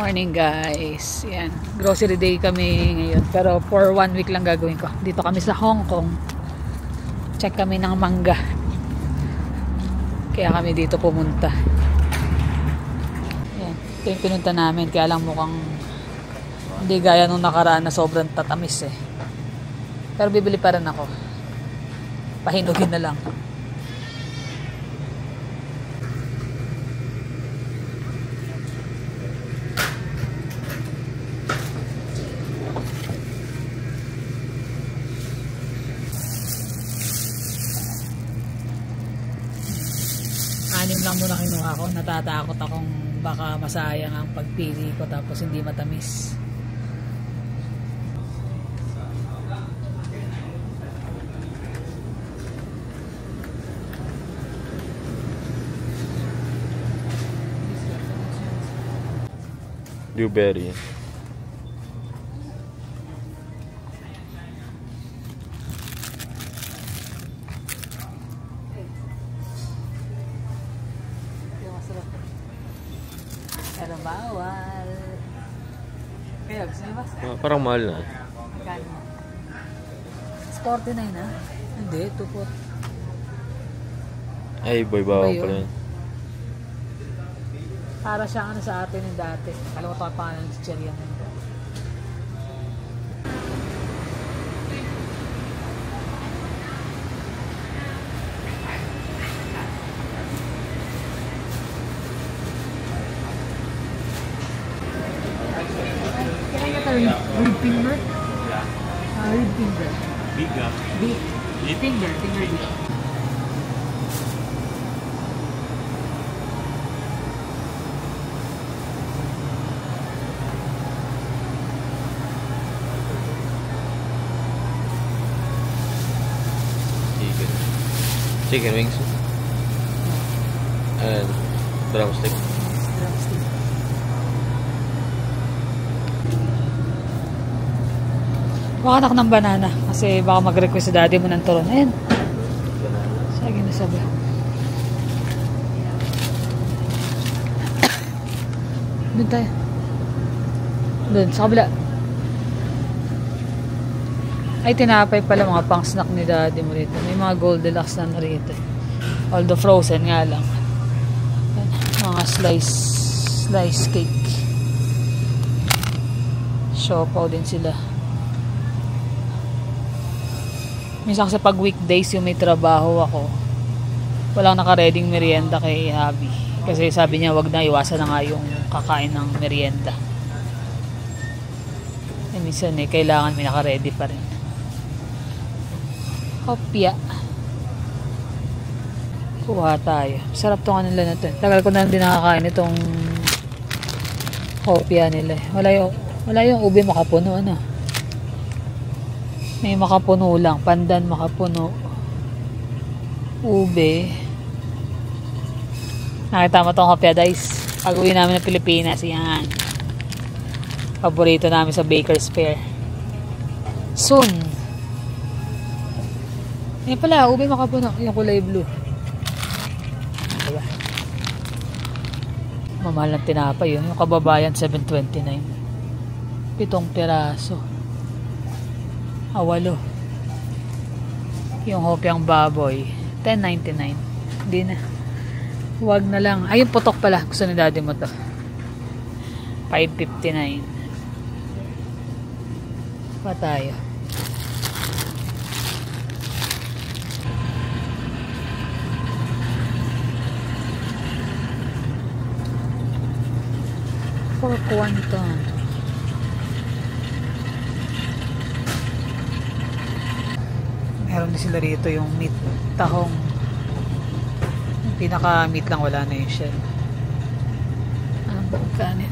Morning guys. Yan. Grocery day kami ngayon. Pero for 1 week lang gagawin ko. Dito kami sa Hong Kong. Check kami ng mangga. Kaya kami dito pumunta. Yan. Ito yung pinunta namin. Kaya lang mukhang hindi gaya nung nakaraan na sobrang tatamis eh. Pero bibili pa rin ako. Pahinugin na lang. Anim lang muna kinuha ko. Natatakot akong baka masayang ang pagpili ko tapos hindi matamis. Blueberry. Pero bawal. Kaya gusto niyo ba? Parang mahal na. Magkano? 49 na? Hindi, 2 Ay, boy, bawal pala yun. Para siya ano sa atin yung dati. Kalimutan ko pa ng chichirya na yun. Can I get a rib finger? Rib finger. Big up. Beef. Finger beef. Chicken wings. And drumstick. Makanak ng banana kasi baka mag-request si daddy mo ng turon. Ayan. Sige na sabi. Doon tayo. Doon, sa kabila. Ay, tinapay pala mga pang snack ni daddy mo rito. May mga Goldilocks na narito. Although frozen nga lang. Mga slice cake. Siopaw din sila. Minsan kasi pag weekdays yung may trabaho ako, walang naka-reading merienda kay Abby. Kasi sabi niya wag na, iwasan na nga yung kakain ng merienda. Eh, minsan kailangan may naka-ready pa rin. Hopya. Kuha tayo. Sarap tong kanila na ito. Tagal ko na din nakakain itong hopya nila. Wala yung ube makapuno. Ano? May makapuno lang. Pandan makapuno. Ube. Nakita mo itong hopya guys. Pag uwi namin ng Pilipinas. Yan. Paborito namin sa Baker's Fair. Soon. Yan pala, ube makapuno. Yung kulay blue. Diba? Mamahal ng tinapay yun. Yung kababayan, $7.29. 7 piraso. 8. Yung hopyang baboy, $10.99. Hindi na. Huwag na lang. Ay, yung putok pala. Gusto ni daddy mo to. $5.59. Pa tayo. For quantum. Meron din sila rito yung meat tahong. Yung pinaka meat lang, wala na yung shell. Anong pagkanin?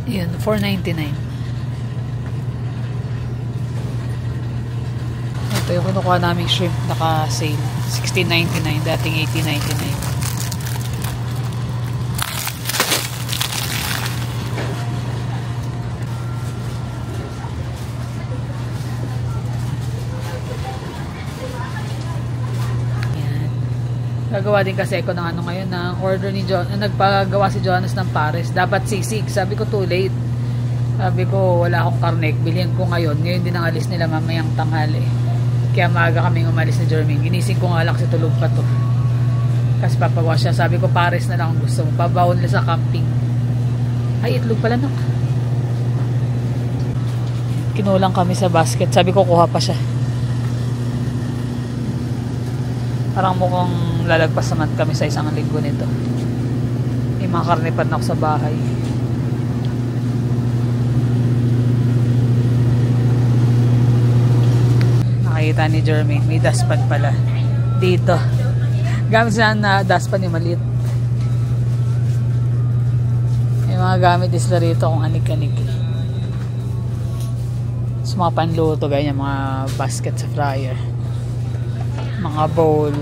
Yun, $4.99. Ito yung kinukuha naming shrimp, naka-sale. $16.99, dating $18.99. Gagawa din kasi ako ng ano ngayon na order ni John. Nagpagawa si Jonas ng pares. Dapat sisig. Sabi ko too late. Sabi ko wala akong karnek. Bilhin ko ngayon. Ngayon din ang alis nila mamayang tanghali. Kaya maaga kaming umalis ni Jermaine. Ginising ko nga lang kasi tulog pa to. Kasi papawa siya. Sabi ko pares na lang kung gusto mo. Pabawon nila sa camping. Ay itlog pala no. Kinulang kami sa basket. Sabi ko kuha pa siya. Parang mukhang lalagpas naman kami sa isang linggo nito. May mga karnipan ako sa bahay. Nakita ni Jermaine, may dustpan pala. Dito. Gamit sila na dustpan yung maliit. May mga gamit isla rito kung anik-anik. So, mga panluto, ganyan, mga basket sa fryer. Mga bowl.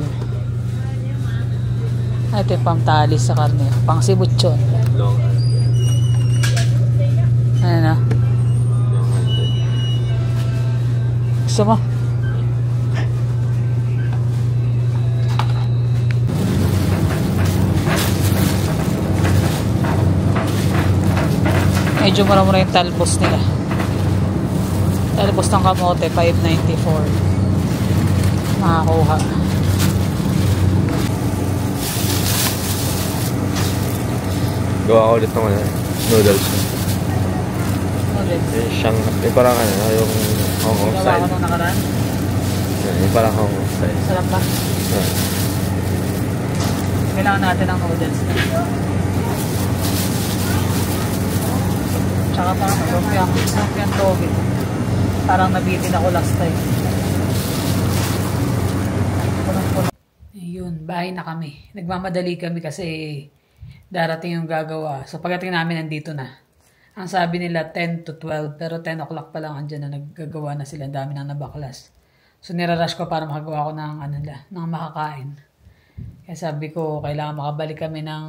Ito yung pamtali sa karne. Pang sibutson. Long Ano na? Gusto mo? Medyo mura-mura yung talbos nila. Talbos ng kamote, 5.94. Makakuha. Gawa ko ulit ng noodles. Noodles? Siyang, parang yung Hong Kong Gawa style. ko nung nakaraan. Yung parang Hong Kong style. Sarap ba? Yeah. Kailangan natin ng noodles. Tsaka parang lumpiang toge. Parang nabitin ako last time. Ayun, bahay na kami. Nagmamadali kami kasi darating yung gagawa. So pagdating namin nandito na. Ang sabi nila 10 to 12 pero 10 o'clock pa lang andyan na naggagawa na sila. Ang dami nang nabaklas. So nirarush ko para makagawa ko ng ng makakain. Kaya sabi ko kailangan makabalik kami ng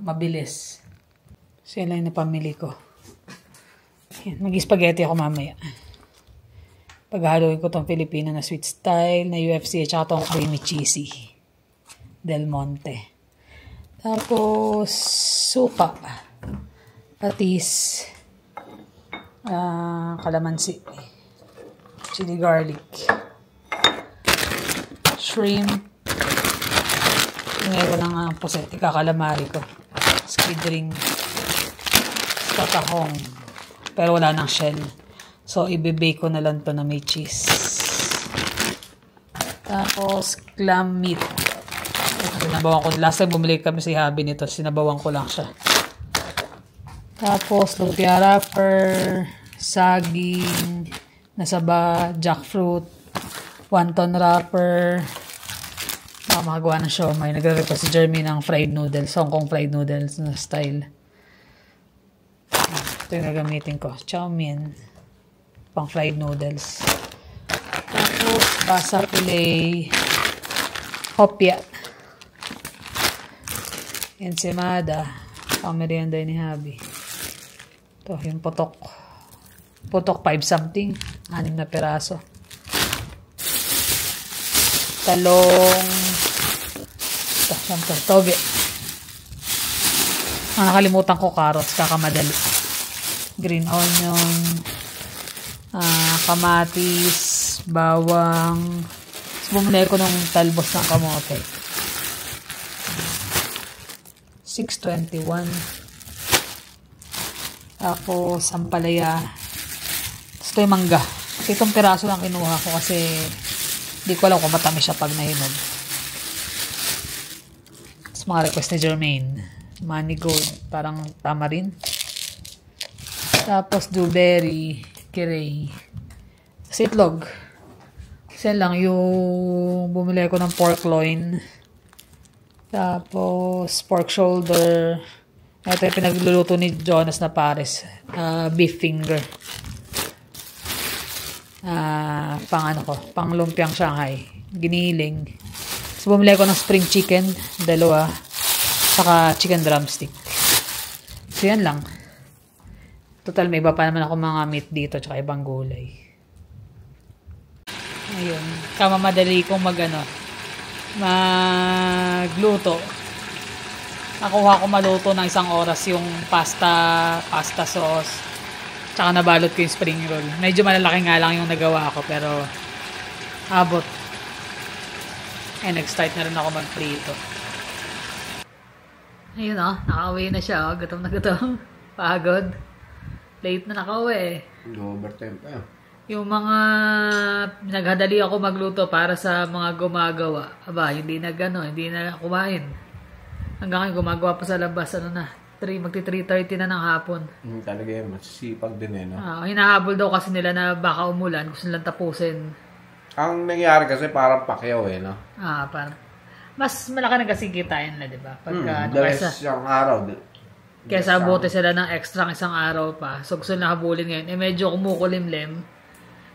mabilis. So yan lang yung napamili ko. Mag-spaghetti ako mamaya. Paghahaluin ko tong Filipino na sweet style na UFC at saka tong creamy cheesy Del Monte. Tapos suka, patis, kalamansi, chili garlic, shrimp, ngayon ko ng puset, ikakalamari ko, squid ring, tatahong, pero wala nang shell. So, ibibake ko na lang to na may cheese. Tapos, clam meat. Sinabawan ko. Last time bumili kami sa Habi nito. Sinabawan ko lang siya. Tapos, lumpia wrapper, saging, nasaba, jackfruit, wonton wrapper. Makagawa ng siomay. Nagre-request si Jeremy ng fried noodles. Hong Kong fried noodles na style. Ito yung nagamitin ko. Chow mein. Pang fried noodles. Tapos, basa fillet, hopya, ensimada, pang merienda ni Habi. Ito, yung putok. Putok 5 something, 6 na peraso. Talong, ito, syempre, toge. Nakalimutan ko carrots, kakamadali. Green onion, kamatis, bawang. So, bumili ko ng talbos ng kamote. 6.21. Tapos, sampalaya. Tapos, ito yung mangga. Itong piraso lang kinuha ko kasi di ko alam kung matamis siya pag nahinog. Tapos, mga request ni Jermaine. Manigold. Parang tamarin. Tapos, blueberry. Kiray. Tapos itlog. Kasi lang yung bumili ko ng pork loin. Tapos pork shoulder. Ito yung pinagluluto ni Jonas na pares. Beef finger. Pang lumpiang Shanghai. Giniling. Tapos bumili ko ng spring chicken. 2. Saka chicken drumstick. So yan lang. Total, may iba pa naman ako mga meat dito tsaka ibang gulay. Ayun. Kamamadali kong magluto. Nakuha ko maluto ng 1 oras yung pasta sauce. Tsaka nabalot ko yung spring roll. Medyo malalaki nga lang yung nagawa ko pero abot. Nag-start na rin ako magprito. Ayun nakauwi na siya gutom na gutom. Pagod. Late na nakauwi Overtime pa. Yung mga naghadali ako magluto para sa mga gumagawa. Aba, hindi na kumain. Hanggang ngayon gumagawa pa sa labas. Magti 3:30 na ng hapon. Talaga yun, masisipag din no? Hinahabol daw kasi nila na baka umulan. Gusto nilang tapusin. Ang nangyari kasi parang pakyaw no? Parang mas malaki na kasi kitain na, di ba? Pagka, isang araw. Kesa abuti sila ng extra ng 1 araw pa. So gusto nila habulin ngayon. Medyo kumukulimlim.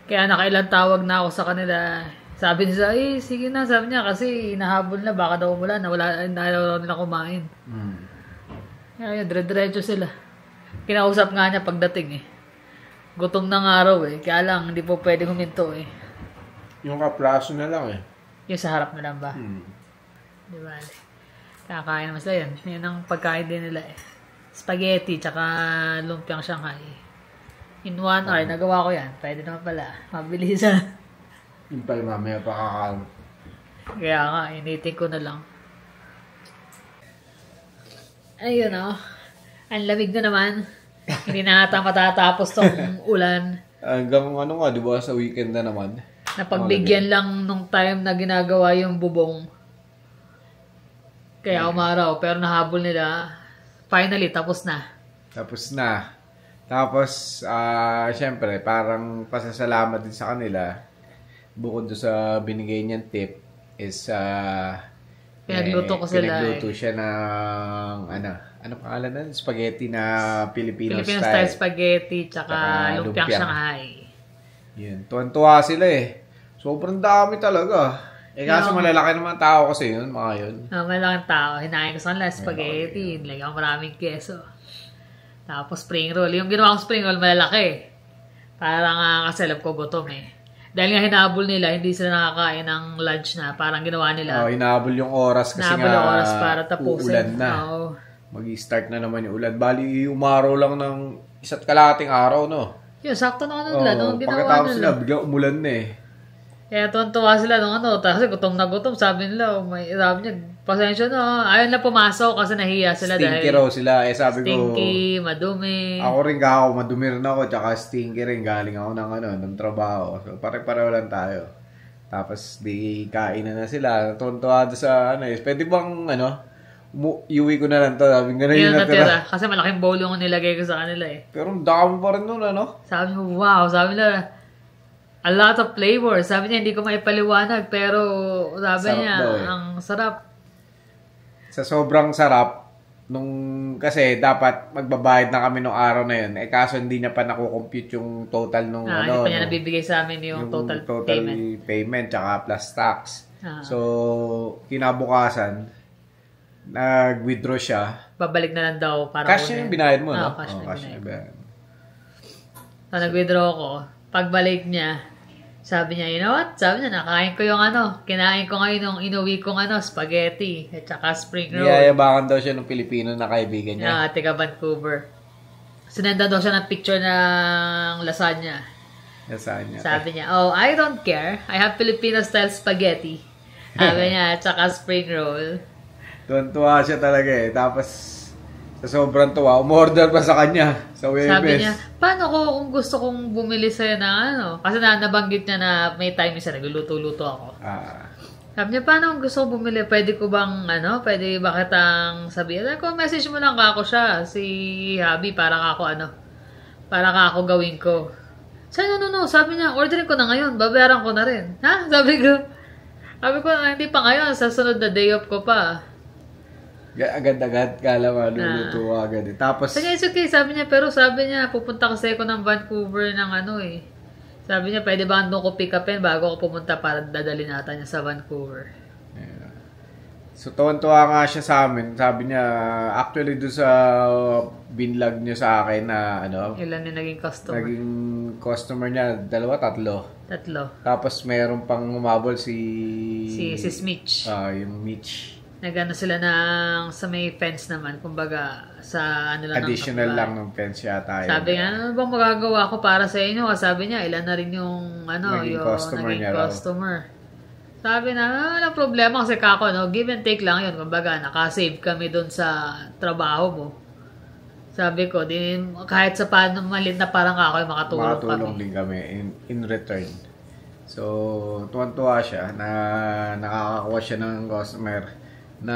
Kaya nakailang tawag na ako sa kanila. Sabi niya, sige na. Sabi niya kasi nahabol na. Baka daw umulan. Wala nila kumain. Kaya dire-diretso sila. Kinausap nga niya pagdating Gutom ng araw Kaya lang, hindi po pwedeng huminto Yung kaplaso na lang Yung sa harap na lang ba? Di ba? Kakain naman sila yan. Yan ang pagkain din nila Spaghetti, tsaka lumpiang Shanghai. In 1 hour, nagawa ko yan. Pwede naman pala. Mabilisan. Yung pala mamaya pa kakain. Kaya nga, initin ko na lang. Ayun ang lamig na naman. Hindi na ata matatapos tong ulan. Hanggang di ba sa weekend na naman? Napagbigyan lang nung time na ginagawa yung bubong. Kaya umaraw. Pero nahabol nila. Finally, tapos na. Tapos, syempre, parang pasasalamat din sa kanila. Bukod doon sa binigay niyang tip is, pinagluto ko sila. Pinagluto siya ng, ano pangalan nun? Spaghetti na Filipino style spaghetti, tsaka lumpiang Shanghai. Yun. Tuwan-tuwa sila Sobrang dami talaga. Kaso malalaki naman tao kasi yun, mga yun. Malaking tao. Hinahin ko sa kanila spaghetti. Nilagyan ko maraming keso. Tapos spring roll. Yung ginawa kong spring roll, malalaki. Parang kasi alam ko gutom Dahil nga hinabol nila, hindi sila nakakain ng lunch na. Parang ginawa nila. Hinabol yung oras kasi yung oras para tapusin. Uulan na. Mag-i-start na naman yung ulan. Bali, umaraw lang ng 1 kalahating araw, no? Yun, sakto na nila. Nung ginawa pagkatapos nila, bigla umulan na Kaya tuwan-tuwa sila nung kasi gutom na gutom. Sabi nila, sabi niya, pasensya na. Ayaw na pumasok kasi nahiya sila stinky raw sila. Sabi stinky, madumi. Ako rin madumi rin ako. Tsaka stinky rin. Galing ako ng trabaho. So, pare-pareho lang tayo. Tapos, di kain na sila. Tuwan-tuwa sa pwede bang, iuwi ko na lang to. Sabi nga na yun natira. Kasi malaking bowl yung nilagay ko sa kanila Pero dami pa rin nun, Sabi niya, wow. Sabi nila, a lot of flavor. Sabi niya, hindi ko maipaliwanag. Pero, sabi sarap niya, daw, ang sarap. Sa sobrang sarap, kasi dapat magbabayad na kami nung araw na yun. Kaso hindi niya pa nakukompute yung total nung hindi pa niya nabibigay sa amin yung total payment tsaka plus tax. So, kinabukasan, nag-withdraw siya. Babalik na lang daw. Para cash yung binayad mo, no? Cash na binayad. So, nag-withdraw ko. Pagbalik niya, sabi niya, you know what? Sabi niya, nakain ko yung kinain ko ngayon yung inuwi kong spaghetti at saka spring roll. Yayabangan daw siya ng Pilipino na kaibigan niya. Taga Vancouver. Sinenda daw siya ng picture ng lasagna. Sabi niya, I don't care. I have Filipino style spaghetti. Sabi niya, at saka spring roll. Tuwan-tuwa siya talaga Tapos, sa sobrang tuwa, umorder pa sa kanya sa Webes. Sabi niya, paano kung gusto kong bumili sa'yo na Kasi nabanggit niya na may time isa, nagluluto-luto ako. Sabi niya, paano kung gusto kong bumili? Pwede ko bang, pwede ba kitang sabihin? Kung message mo lang kako siya, si Habi, para kako gawin ko. Sabi no. Sabi niya, orderin ko na ngayon, babayaran ko na rin. Ha? Sabi ko, hindi pa ngayon, sa sunod na day off ko pa. Agad-agad, kala maluluto agad Tapos, sige, it's okay. Sabi niya, pupunta kasi ako ng Vancouver ng Sabi niya, pwede ba doon ko pick upin bago ako pumunta para dadali natin niya sa Vancouver. So, tuwan-tuwa nga siya sa amin. Sabi niya, actually doon sa binlog niya sa akin na ilan yung naging customer? Naging customer niya, 2, 3. Tatlo. Tapos meron pang umabol si Si Mitch. Yung Mitch. Nagano sila ng sa may fence naman, kumbaga sa ano lang Additional lang ng fence yata yun. Sabi nga, ano bang magagawa ko para sa inyo? Sabi niya, ilan na rin yung Naging yung customer naging niya raw. customer. Sabi na, walang problema kasi kako, no? Give and take lang yun. Kumbaga, nakasave kami dun sa trabaho mo. Sabi ko, din, kahit sa paano malit na parang kako, makatulong din kami in return. So, tuwan-tuwa siya na nakakakuha siya ng customer na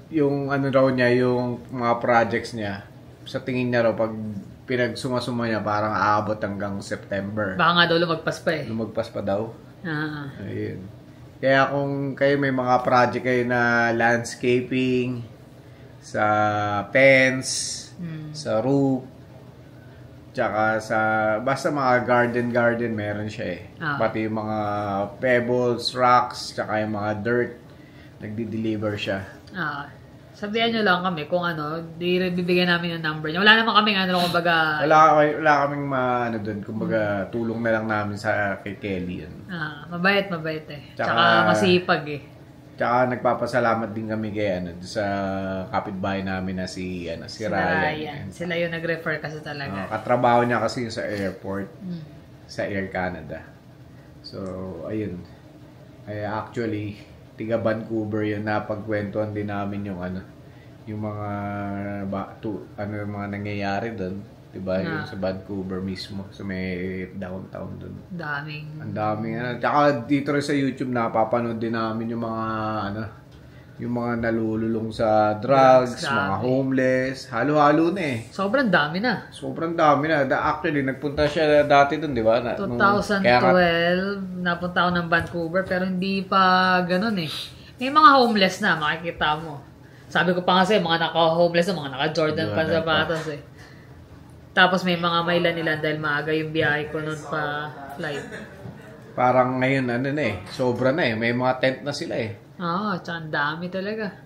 yung ano raw niya, yung mga projects niya, sa tingin niya raw, pag pinagsuma-suma niya, parang aabot hanggang September. Baka nga daw lumagpas pa eh. Lumagpas pa daw. Ah. Ayun. Kaya kung kayo may mga project kayo na landscaping, sa fence, sa roof, tsaka sa, basta mga garden, meron siya eh. Pati yung mga pebbles, rocks, tsaka yung mga dirt, nagdi-deliver siya. Sabihan nyo lang kami kung ano, bibigyan namin yung number niya. Wala naman kaming ano, kumbaga... Wala kaming doon, kumbaga tulong na lang namin sa kay Kelly yun. Mabait eh. Tsaka masipag eh. Tsaka nagpapasalamat din kami kay sa kapitbahay namin na si Ryan. Sila yung nag-refer kasi talaga. Katrabaho niya kasi sa airport, sa Air Canada. So, ayun. Actually, tiga Vancouver yun, napagkwentuhan din namin yung mga yung mga nangyayari doon, 'di ba? Yung sa Vancouver mismo, sa may downtown doon. Ang daming Tsaka dito rin sa YouTube napapanood din namin yung mga yung mga nalululong sa drugs, mga homeless, halo-halo na eh. Sobrang dami na. Actually, nagpunta siya dati doon, di ba? 2012, napunta ako ng Vancouver, pero hindi pa ganun eh. May mga homeless na, makikita mo. Sabi ko pa kasi, mga naka-homeless na, mga naka-Jordan pa sa sapatos eh. Tapos may mga mailan dahil maaga yung biyahe ko noon pa flight. Parang ngayon, sobra na eh. May mga tent na sila eh. Tsaka ang dami talaga.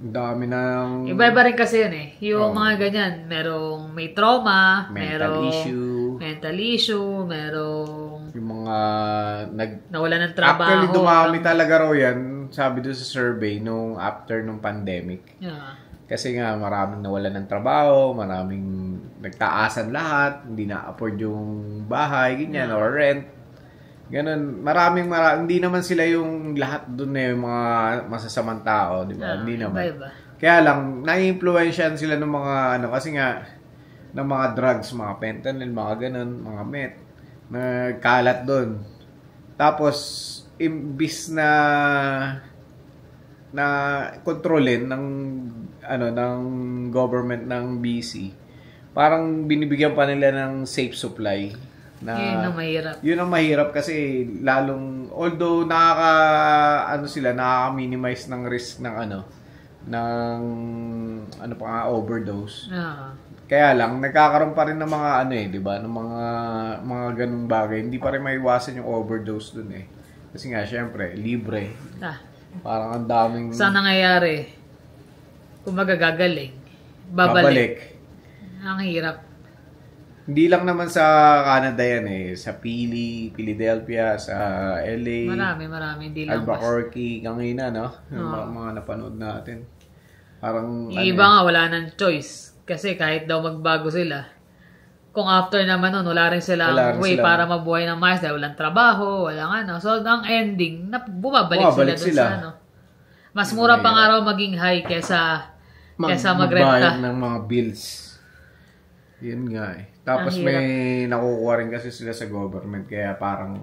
Ang dami ng... Iba-iba rin kasi yun eh. Yung mga ganyan, merong may trauma, mental issue, merong... Yung mga nawala ng trabaho. Actually, dumami talaga raw yan, sabi doon sa survey, after nung pandemic. Kasi nga, maraming nawala ng trabaho, maraming nagtaasan lahat, hindi na-afford yung bahay, ganyan, or rent. Ganun, maraming hindi naman sila yung lahat doon yung mga masasamang tao, di ba? Hindi naman. Iba. Kaya lang, na-influensyan sila ng mga kasi nga, ng mga drugs, mga fentanyl, mga ganun, mga meth, nagkalat doon. Tapos, imbis na kontrolin ng government ng BC, parang binibigyan pa nila ng safe supply. Yun ang mahirap. Yun ang mahirap kasi lalong, although nakaka-minimize ng risk ng overdose. Kaya lang, nagkakaroon pa rin ng mga di ba, ng mga ganung bagay. Hindi pa rin maiwasan yung overdose dun eh. Kasi nga, syempre, libre. Parang ang daming... Saan nangyayari? Kung magagagaling, babalik. Ang hirap. Hindi lang naman sa Canada yan eh. Sa Philadelphia, sa LA. Marami. Hindi lang Albuquerque, Kangina, no? Yung mga napanood natin. Parang... Yung iba nga, wala nang choice. Kasi kahit daw magbago sila, kung after naman nun, wala rin silang way para mabuhay ng maayos dahil walang trabaho, walang So, ang ending, bumabalik sila dun sa Mas mura pang araw maging high kaysa magrenta. Magbayad ng mga bills. Yun nga eh. Tapos may nakukuha rin kasi sila sa government kaya parang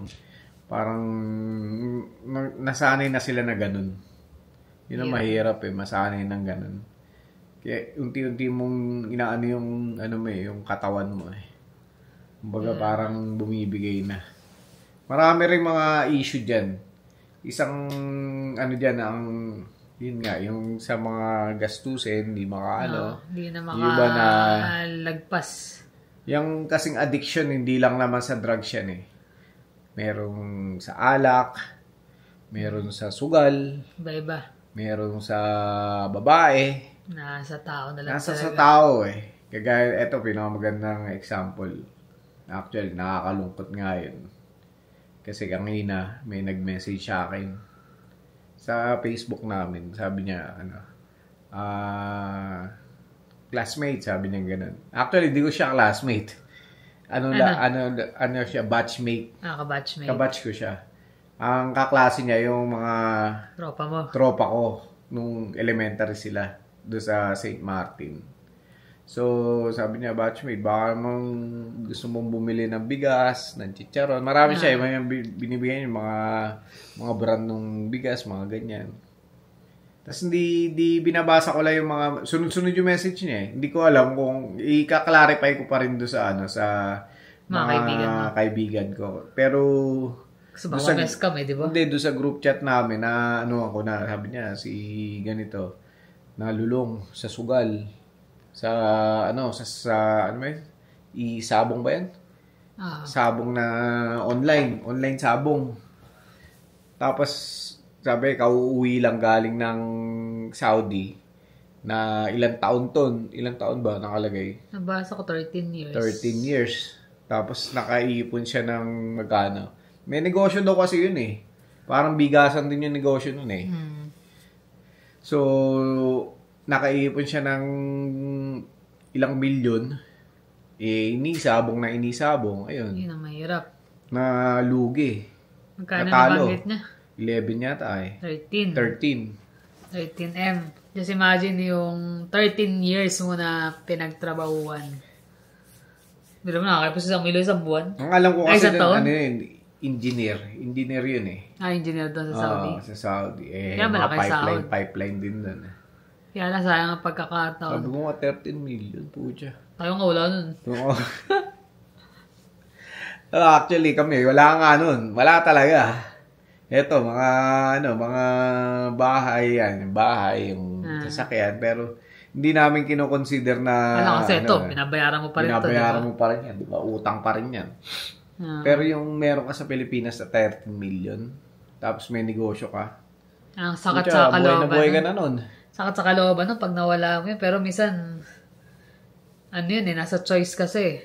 nasanay na sila na ganun. Yun ang mahirap eh, masanay ng ganun. Kaya unti-unti mong inaano yung yung katawan mo eh. Kumbaga parang bumibigay na. Marami ring mga issue diyan. Isang diyan yun nga, yung sa mga gastusin, hindi hindi na makalagpas. Yung kasing addiction, hindi lang naman sa drugs yan eh. Merong sa alak, meron sa sugal, iba-iba. Meron sa babae. Nasa tao na lang sa tao eh. Kagaya, eto, pinakamagandang example. Actually, nakakalungkot nga yun. Kasi kanina may nag-message sa akin sa Facebook namin. Sabi niya, classmate, sabi niya ganun. Actually, di ko siya classmate. Ano siya, batchmate. Kabatchmate. Kabatch ko siya. Ang kaklase niya, yung mga tropa ko, nung elementary sila, doon sa St. Martin. So, sabi niya, batchmate, baka gusto mong bumili ng bigas, ng chicharon. Marami siya, may binibigyan yung mga brand ng bigas, mga ganyan. Tapos hindi binabasa ko lang yung mga sunod-sunod yung message niya eh. Hindi ko alam kung i-clarify ko pa rin doon sa sa mga kaibigan ko. Pero kasi baka scam di ba? Hindi, doon sa group chat namin na sabi niya si ganito nalulong sa sugal sa sabong ba yan? Sabong na online sabong. Tapos sabi, kauuwi lang galing ng Saudi na ilang taon ba nakalagay? Nabasa ko 13 years. 13 years. Tapos nakaipon siya ng magkano. May negosyo daw kasi yun eh. Parang bigasan din yung negosyo nun eh. So, nakaipon siya ng ilang milyon. Inisabong. Ayun. Yun ang mahirap. Na lugi. Magkano nabanggit niya? 11 yata eh. 13M. Just imagine yung 13 years mo na pinagtrabahuan. Pero mo nakakaya po sa isang buwan. Ang alam ko kasi engineer. Engineer yun eh. Engineer doon sa Saudi. Sa Saudi. Kaya malaki pipeline din doon. Kaya sayang ang pagkakataon. Sabi ko nga 13 million po siya. Tayo nga wala nun. Actually kami, wala nga nun. Wala talaga. Ito, mga bahay yung sasakyan. Pero, hindi namin kinoconsider na... kasi binabayaran mo pa rin ito. Binabayaran mo pa rin yan, di ba? Utang pa rin yan. Pero yung meron ka sa Pilipinas na 13 million, tapos may negosyo ka. Ang sakat sa kalooban. Buhay ka na nun. Sakat sa kalooban nun pag nawala mo yun. Pero minsan, nasa choice kasi.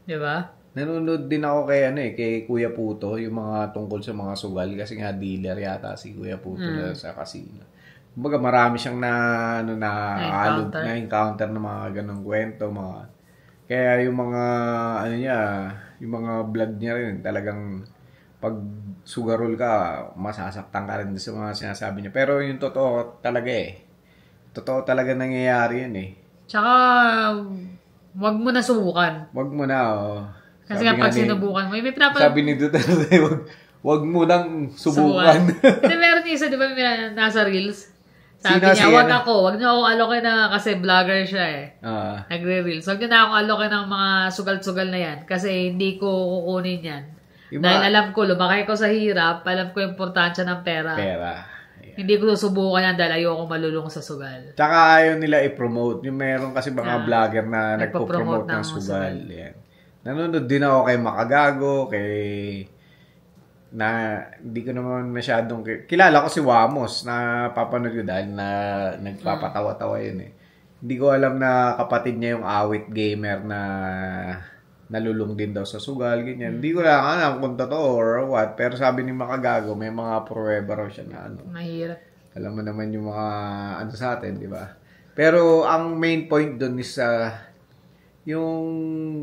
Di ba? Nanonood din ako kay Kuya Puto, yung mga tungkol sa mga sugal kasi nga dealer yata si Kuya Puto na sa casino. Kumbaga marami siyang na-encounter na mga ganong kwento, kaya yung mga yung mga vlog niya rin talagang pag sugarol ka, masasaktan ka rin sa mga sinasabi niya. Pero yung totoo talaga Totoo talaga nangyayari yun eh. Tsaka, wag mo na subukan. Wag mo na, Kasi nga pag sinubukan mo, may pinapanood. Sabi ni Duterte, wag mo nang subukan. Kasi meron isa, di ba, nasa Reels? Sabi niya, wag niyo ako alokin na, kasi vlogger siya eh. Nagre-Reels. Wag niyo na ako alokin ng mga sugal-sugal na yan, kasi hindi ko kukunin yan. Dahil alam ko, lumaki ko sa hirap, alam ko yung importansya ng pera. Yeah. Hindi ko susubukan yan dahil ayoko malulong sa sugal. Tsaka ayaw nila i-promote. Yung meron kasi mga vlogger na nagpo-promote ng sugal. Yan. Nanonood din ako kay Makagago, hindi ko naman masyadong kilala ko si Wamos na papanood ko dahil na nagpapatawa-tawa yun eh. Hindi ko alam na kapatid niya yung awit gamer na nalulong din daw sa sugal, ganyan. Hindi ko lang alam kung totoo or what, pero sabi ni Makagago, may mga pruweba raw siya na mahirap. Alam mo naman yung mga sa atin, di ba? Pero ang main point doon is yung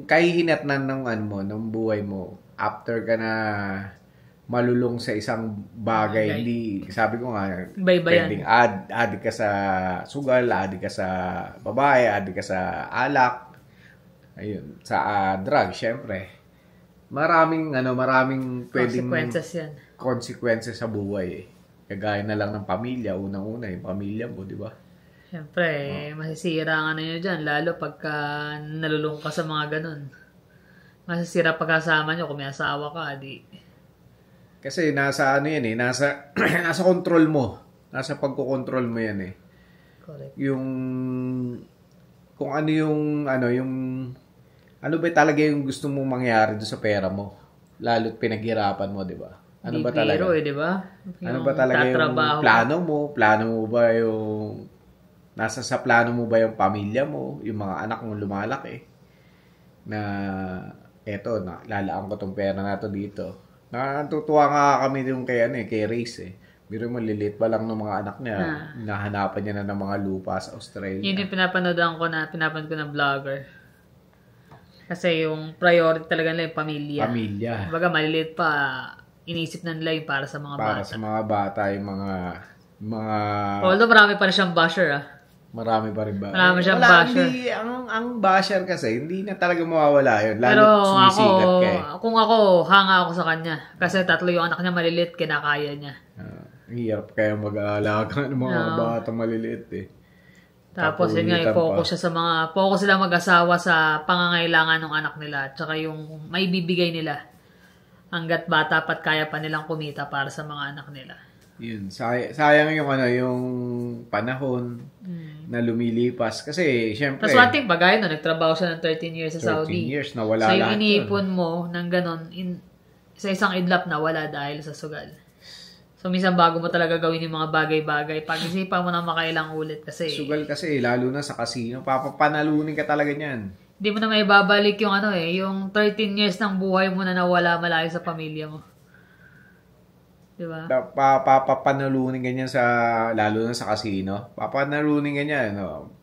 kahihinatnan ng buhay mo after ka na malulong sa isang bagay. Hindi, sabi ko nga, pwedeng adik ka sa sugal, adik ka sa babae, adik ka sa alak, ayun, sa drugs, syempre. Maraming pwedeng consequences sa buhay. Kagaya na lang ng pamilya, unang-una yung pamilya mo, di ba? Siyempre, masisira ang nyo dyan, lalo pagka nalulung ka sa mga ganun. Masisira pagkasama nyo kung may asawa ka, di. Kasi nasa nasa control mo. Nasa pagko-control mo yan eh. Correct. Kung ano ba talaga yung gusto mong mangyari doon sa pera mo? Lalo't pinaghirapan mo, di ba? Ano ba talaga? Di ba? Ano ba talaga yung plano mo? Plano mo ba yung nasa sa plano mo ba yung pamilya mo, yung mga anak mo lumalaki? Na lalaan ko tong pera na to dito. Natutuwa nga kami yung kay Race eh. Biro mo, lilit pa lang ng mga anak niya. Nahanapan niya na ng mga lupa sa Australia. Yun yung pinapanood ko na vlogger. Kasi yung priority talaga nila yung pamilya. Pamilya. Baga maliliit pa, inisip na nila yung para sa mga bata. Para sa mga bata, yung mga... Although marami pa rin siyang basher Marami pa rin ba? Marami siyang basher. Hindi, ang basher kasi, hindi na talaga mawawala yun. Lalo pero sumisikat ka eh. Kung ako, hanga ako sa kanya. Kasi 3 yung anak niya maliliit, kinakaya niya. Hirap kaya mag-aalaga ng mga batang maliliit eh. Tapos yun nga, focus sila mag-asawa sa pangangailangan ng anak nila. Tsaka yung may bibigay nila. Hanggat bata pat kaya pa nilang kumita para sa mga anak nila. Yun, sayang yung panahon na lumilipas. Kasi, syempre... Tapos one thing, bagay nagtrabaho siya ng 13 years sa Saudi. 13 years, nawala so, lahat. So, yung iniipon mo ng ganon, sa isang idlap nawala dahil sa sugal. So, minsan bago mo talaga gawin yung mga bagay-bagay, pag-isipan mo na makailang ulit kasi... Sugal kasi, lalo na sa casino, papapanalunin ka talaga niyan. Hindi mo na may babalik yung yung 13 years ng buhay mo na nawala malayo sa pamilya mo. Diba? Papapanalunin ganyan lalo na sa casino. Papapanalunin ganyan,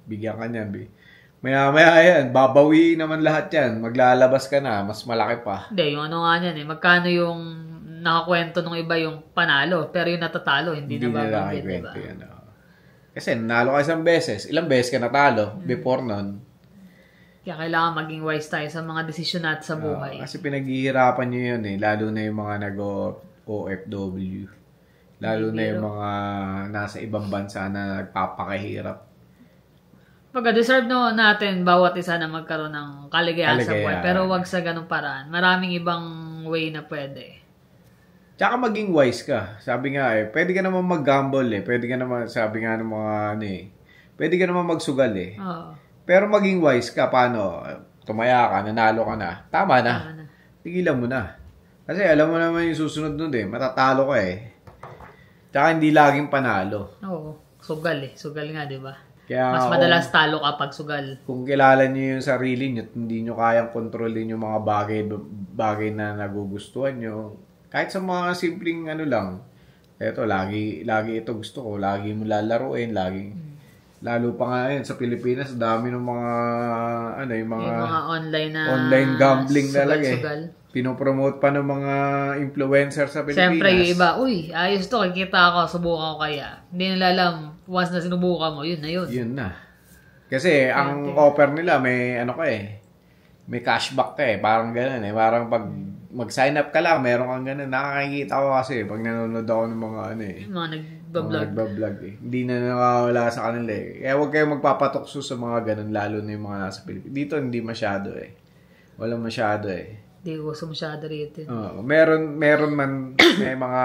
bigyan ka niyan. Maya yan, babawi naman lahat yan. Maglalabas ka na, mas malaki pa. Hindi, yung nga niyan magkano yung nakakwento ng iba yung panalo, pero yung natatalo, hindi na babanggit, diba? Yan, Kasi nanalo ka isang beses, ilang beses ka natalo before nun. Kaya kailangan maging wise tayo sa mga desisyon natin sa buhay. Kasi pinaghihirapan nyo yun lalo na yung mga OFW. Lalo na yung mga nasa ibang bansa na nagpapakahirap. Pagka-deserve natin bawat isa na magkaroon ng kaligayahan sa buhay. Pero wag sa ganung paraan. Maraming ibang way na pwede. Tsaka maging wise ka. Sabi nga pwede ka naman mag-gamble Pwede ka naman, sabi nga ng mga pwede ka naman magsugal Oo. Pero maging wise ka. Paano? Tumaya ka, nanalo ka na. Tama na. Tigilan mo na. Kasi alam mo naman yung susunod nun matatalo ka Tsaka hindi laging panalo. Oo. Sugal Sugal nga, di ba? Kaya mas madalas talo kapag sugal. Kung kilala niyo yung sarili niyo, hindi niyo kayang kontrolin yung mga bagay na nagugustuhan niyo. Kahit sa mga simpleng lang. Eto, lagi ito gusto ko. Lagi mo lalaruin, lalo pa nga sa Pilipinas, dami ng mga yung mga online gambling talaga sugal. Pinopromote pa ng mga influencer sa Pilipinas. Siyempre, yung iba, ayos to, kikita ako, subukan ko kaya. Hindi nila alam, once na sinubukan mo, yun na yun. Yun na. Kasi, ang offer nila, may may cashback ka parang ganun Parang pag mag-sign up ka lang, meron kang ganun. Nakakikita ko kasi, pag nanonood ako ng mga mga nagbablog Hindi na nakawala sa kanila Kaya huwag kayong magpapatokso sa mga ganun, lalo na yung mga nasa Pilipinas. Dito, hindi masyado Walang masyado Hindi ko gusto masyado rito. Meron man may mga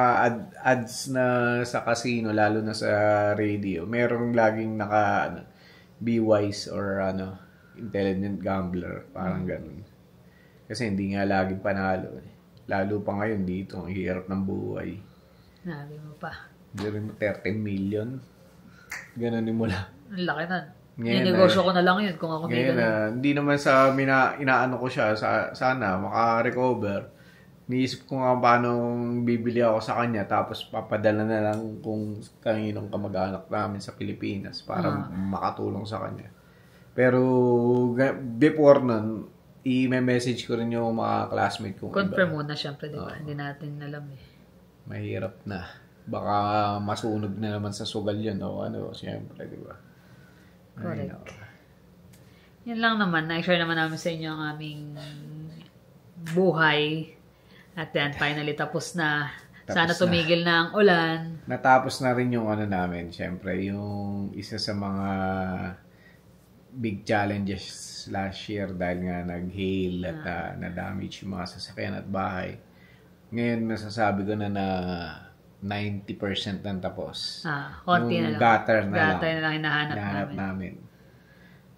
ads na sa casino lalo na sa radio. Meron laging be wise or intelligent gambler, parang ganun. Kasi hindi nga laging panalo Lalo pa ngayon dito, ang hirap ng buhay. Nabi mo pa. Hindi mo 13 million. Ganun mo lang. Ang laki na. Ninegosyo ko na lang yun kung ako hindi naman sa inaano ko siya sana maka-recover. Niisip ko nga paano bibili ako sa kanya tapos papadala na lang kung kaninong kamag-anak namin sa Pilipinas para makatulong sa kanya. Pero before nun, i-message ko rin yung mga classmate kong confirm muna syempre, di ba? Hindi natin alam Mahirap na. Baka masunog na naman sa sugal yun syempre, di ba? Correct. Yan lang naman. Na-share naman namin sa inyo ang aming buhay. At yan, finally tapos na. Sana tumigil na ang ulan. Natapos na rin yung namin. Siyempre, yung isa sa mga big challenges last year dahil nga nag-hail at na-damage yung mga sasakyan at bahay. Ngayon, masasabi ko na 90% nang tapos. Konti na lang. Gutter na lang hinahanap namin.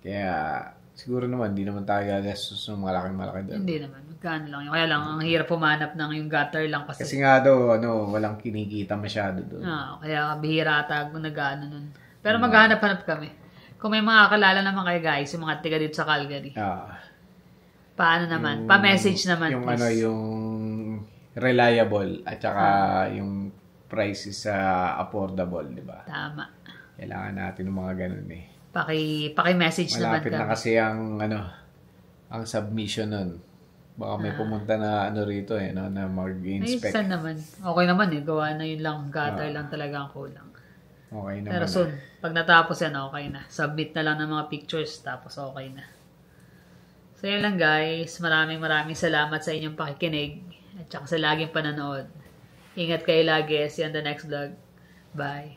Kaya, siguro naman, hindi naman tayo gagastos ng malaki doon. Hindi naman. Magkano lang yun. Kaya lang, ang hirap pumanap ng yung gutter lang kasi. Kasi nga daw, walang kinikita masyado doon. Kaya bihira ata kung nag-ano nun. Pero maghanap-hanap kami. Kung may mga kalala naman kayo guys, yung mga tiga dito sa Calgary. Paano naman? Pa-message naman, yung please. yung reliable at saka yung price is affordable, di ba? Tama. Kailangan natin ng mga ganun eh. Paki-message naman Malapit kami. na kasi ang submission nun. Baka may pumunta na rito no, na mag-inspect. Ayun naman. Okay naman Gawa na yun lang. Gutter lang talaga ang kulang. Okay naman. Pero soon, pag natapos yan, okay na. Submit na lang ng mga pictures, tapos okay na. So yun lang guys. Maraming salamat sa inyong pakikinig. At saka sa laging pananood. Ingat kayo lagi. See you on the next vlog. Bye.